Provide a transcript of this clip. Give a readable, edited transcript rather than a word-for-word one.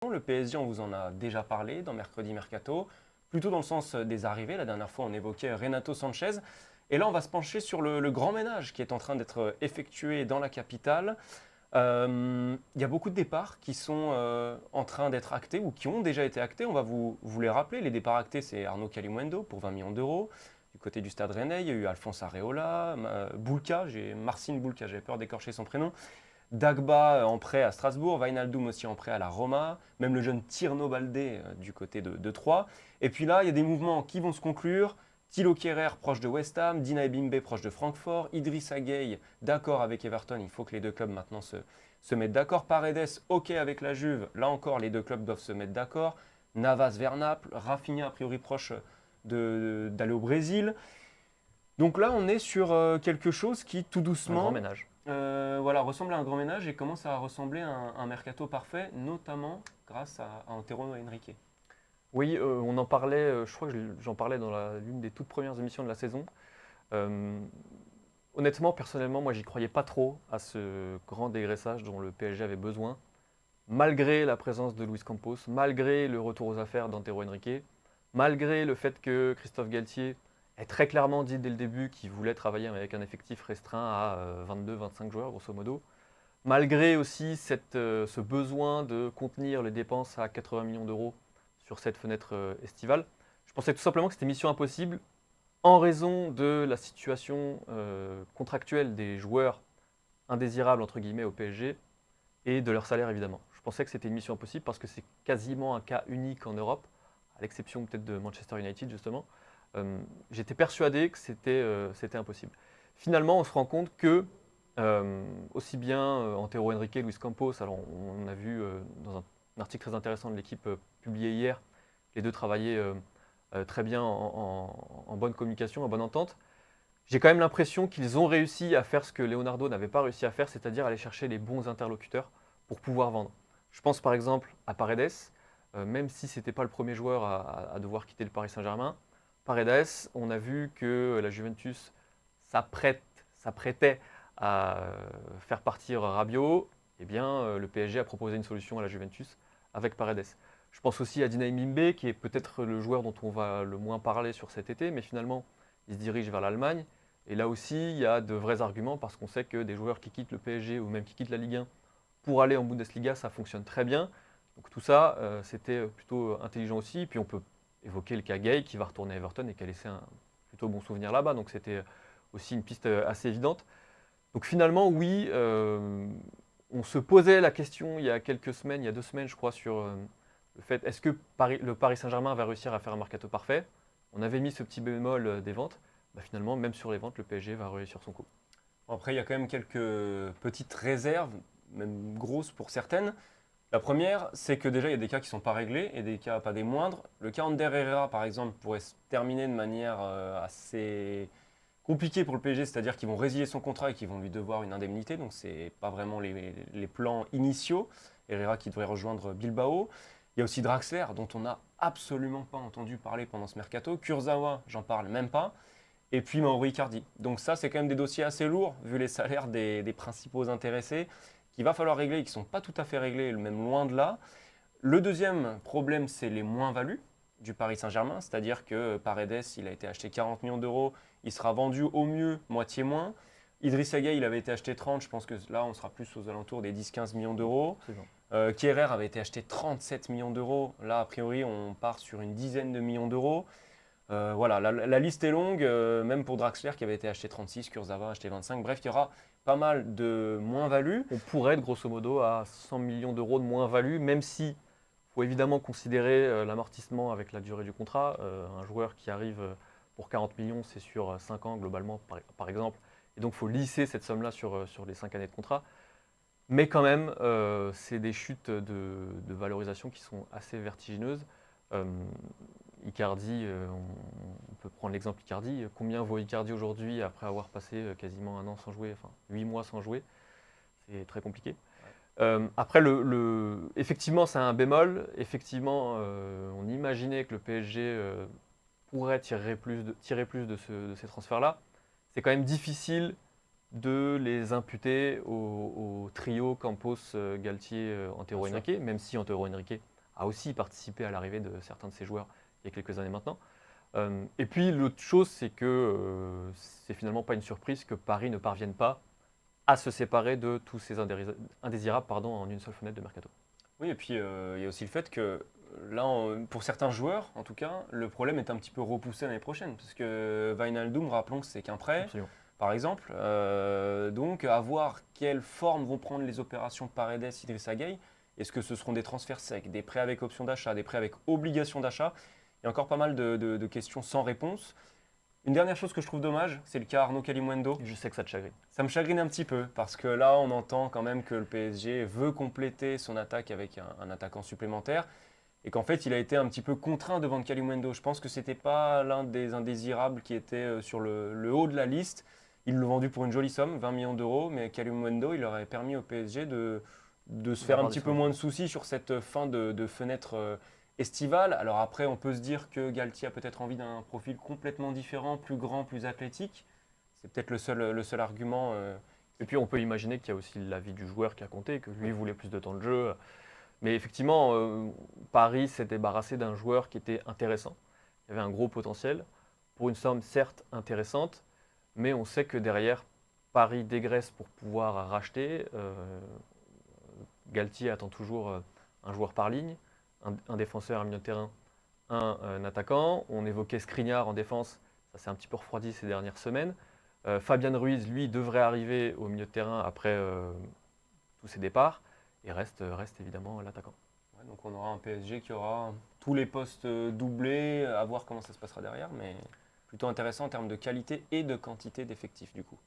Le PSG, on vous en a déjà parlé dans Mercredi Mercato, plutôt dans le sens des arrivées. La dernière fois, on évoquait Renato Sanchez. Et là, on va se pencher sur le grand ménage qui est en train d'être effectué dans la capitale. Il y a beaucoup de départs qui sont en train d'être actés ou qui ont déjà été actés. On va vous les rappeler. Les départs actés, c'est Arnaud Calimundo pour 20 millions d'euros. Du côté du Stade Rennais, il y a eu Alphonse Areola, Boulka, Marcin Boulka, j'avais peur d'écorcher son prénom. Dagba en prêt à Strasbourg, Wijnaldum aussi en prêt à la Roma, même le jeune Tierno Baldé du côté de Troyes. Et puis là, il y a des mouvements qui vont se conclure. Thilo Kehrer proche de West Ham, Dina Ebimbe proche de Francfort, Idrissa Gueye d'accord avec Everton, il faut que les deux clubs maintenant se mettent d'accord. Paredes ok avec la Juve, là encore les deux clubs doivent se mettre d'accord. Navas vers Naples, Rafinha a priori proche d'aller au Brésil. Donc là on est sur quelque chose qui tout Un grand doucement ménage. voilà, ressemble à un grand ménage et commence à ressembler à un mercato parfait, notamment grâce à Antero Henrique. Oui, on en parlait, je crois que j'en parlais dans l'une des toutes premières émissions de la saison. Euh, Honnêtement, personnellement, moi, j'y croyais pas trop à ce grand dégraissage dont le PSG avait besoin, malgré la présence de Luis Campos, malgré le retour aux affaires d'Antero Henrique, malgré le fait que Christophe Galtier ait très clairement dit dès le début qu'il voulait travailler avec un effectif restreint à 22-25 joueurs, grosso modo, malgré aussi ce besoin de contenir les dépenses à 80 millions d'euros sur cette fenêtre estivale. Je pensais tout simplement que c'était mission impossible en raison de la situation contractuelle des joueurs indésirables entre guillemets au PSG et de leur salaire évidemment. Je pensais que c'était une mission impossible parce que c'est quasiment un cas unique en Europe, à l'exception peut-être de Manchester United justement. J'étais persuadé que c'était impossible. Finalement, on se rend compte que aussi bien Antero Henrique, Luis Campos, alors on a vu dans un article très intéressant de l'équipe publié hier, les deux travaillaient très bien en bonne communication, en bonne entente. J'ai quand même l'impression qu'ils ont réussi à faire ce que Leonardo n'avait pas réussi à faire, c'est-à-dire aller chercher les bons interlocuteurs pour pouvoir vendre. Je pense par exemple à Paredes, même si ce n'était pas le premier joueur à devoir quitter le Paris Saint-Germain. Paredes, on a vu que la Juventus s'apprêtait à faire partir Rabiot. Eh bien, le PSG a proposé une solution à la Juventus avec Paredes. Je pense aussi à Dina Mimbe, qui est peut-être le joueur dont on va le moins parler sur cet été, mais finalement, il se dirige vers l'Allemagne. Et là aussi, il y a de vrais arguments parce qu'on sait que des joueurs qui quittent le PSG ou même qui quittent la Ligue 1 pour aller en Bundesliga, ça fonctionne très bien. Donc tout ça, c'était plutôt intelligent aussi. Puis on peut évoquer le cas Gay qui va retourner à Everton et qui a laissé un plutôt bon souvenir là-bas. Donc c'était aussi une piste assez évidente. Donc finalement, oui, on se posait la question il y a quelques semaines, il y a 2 semaines je crois, sur le fait est-ce que le Paris Saint-Germain va réussir à faire un mercato parfait. On avait mis ce petit bémol des ventes. Bah, finalement, même sur les ventes, le PSG va réussir son coup. Après, il y a quand même quelques petites réserves, même grosses pour certaines. La première, c'est que déjà, il y a des cas qui ne sont pas réglés et des cas pas des moindres. Le cas Ander Herrera, par exemple, pourrait se terminer de manière assez compliquée pour le PSG, c'est-à-dire qu'ils vont résilier son contrat et qu'ils vont lui devoir une indemnité, donc ce n'est pas vraiment les plans initiaux. Herrera qui devrait rejoindre Bilbao. Il y a aussi Draxler, dont on n'a absolument pas entendu parler pendant ce mercato. Kurzawa, j'en parle même pas. Et puis Mauro Icardi. Donc ça, c'est quand même des dossiers assez lourds, vu les salaires des principaux intéressés, qu'il va falloir régler et qui ne sont pas tout à fait réglés, même loin de là. Le deuxième problème, c'est les moins-values du Paris Saint-Germain, c'est-à-dire que Paredes, il a été acheté 40 millions d'euros, il sera vendu au mieux moitié moins. Idrissa Gueye, il avait été acheté 30, je pense que là, on sera plus aux alentours des 10-15 millions d'euros. Kehrer avait été acheté 37 millions d'euros, là, a priori, on part sur une dizaine de millions d'euros. Voilà, la liste est longue, même pour Draxler qui avait été acheté 36, Kurzawa acheté 25. Bref, il y aura pas mal de moins-values. On pourrait être grosso modo à 100 millions d'euros de moins-value, même si faut évidemment considérer l'amortissement avec la durée du contrat. Un joueur qui arrive pour 40 millions, c'est sur 5 ans globalement, par exemple. Et donc, il faut lisser cette somme-là sur les 5 années de contrat. Mais quand même, c'est des chutes de valorisation qui sont assez vertigineuses. Euh, Icardi, on peut prendre l'exemple Icardi. Combien vaut Icardi aujourd'hui après avoir passé quasiment un an sans jouer, enfin 8 mois sans jouer? C'est très compliqué. Après, effectivement, c'est un bémol. Effectivement, on imaginait que le PSG pourrait tirer plus de ces transferts-là. C'est quand même difficile de les imputer au trio Campos, Galtier, Antero Bien sûr. Henrique, même si Antero Henrique a aussi participé à l'arrivée de certains de ces joueurs il y a quelques années maintenant. Et puis l'autre chose, c'est que c'est finalement pas une surprise que Paris ne parvienne pas à se séparer de tous ces indésirables en une seule fenêtre de mercato. Oui, et puis il y a aussi le fait que là, pour certains joueurs, en tout cas, le problème est un petit peu repoussé l'année prochaine. Parce que Wijnaldum, rappelons que c'est qu'un prêt, Absolument. par exemple. Donc, à voir quelle forme vont prendre les opérations Paredes, Idrissa Gueye. Est-ce que ce seront des transferts secs, des prêts avec option d'achat, des prêts avec obligation d'achat? Il y a encore pas mal de questions sans réponse. Une dernière chose que je trouve dommage, c'est le cas Arnaud Calimundo. Je sais que ça te chagrine. Ça me chagrine un petit peu parce que là, on entend quand même que le PSG veut compléter son attaque avec un attaquant supplémentaire et qu'en fait, il a été un petit peu contraint de vendre Calimundo. Je pense que c'était pas l'un des indésirables qui était sur le haut de la liste. Ils l'ont vendu pour une jolie somme, 20 millions d'euros, mais Calimundo, il aurait permis au PSG de se faire un D'avoir petit des peu solutions. moins de soucis sur cette fin de fenêtre estivale. Alors après, on peut se dire que Galtier a peut-être envie d'un profil complètement différent, plus grand, plus athlétique. C'est peut-être le seul argument. Et puis on peut imaginer qu'il y a aussi l'avis du joueur qui a compté, que lui voulait plus de temps de jeu. Mais effectivement, Paris s'est débarrassé d'un joueur qui était intéressant. Il y avait un gros potentiel, pour une somme certes intéressante, mais on sait que derrière, Paris dégraisse pour pouvoir racheter. Galtier attend toujours un joueur par ligne, un défenseur, un milieu de terrain, un attaquant. On évoquait Skriniar en défense, ça s'est un petit peu refroidi ces dernières semaines. Fabian Ruiz, lui, devrait arriver au milieu de terrain après tous ses départs, et reste évidemment l'attaquant. Ouais, donc on aura un PSG qui aura tous les postes doublés, à voir comment ça se passera derrière, mais plutôt intéressant en termes de qualité et de quantité d'effectifs du coup.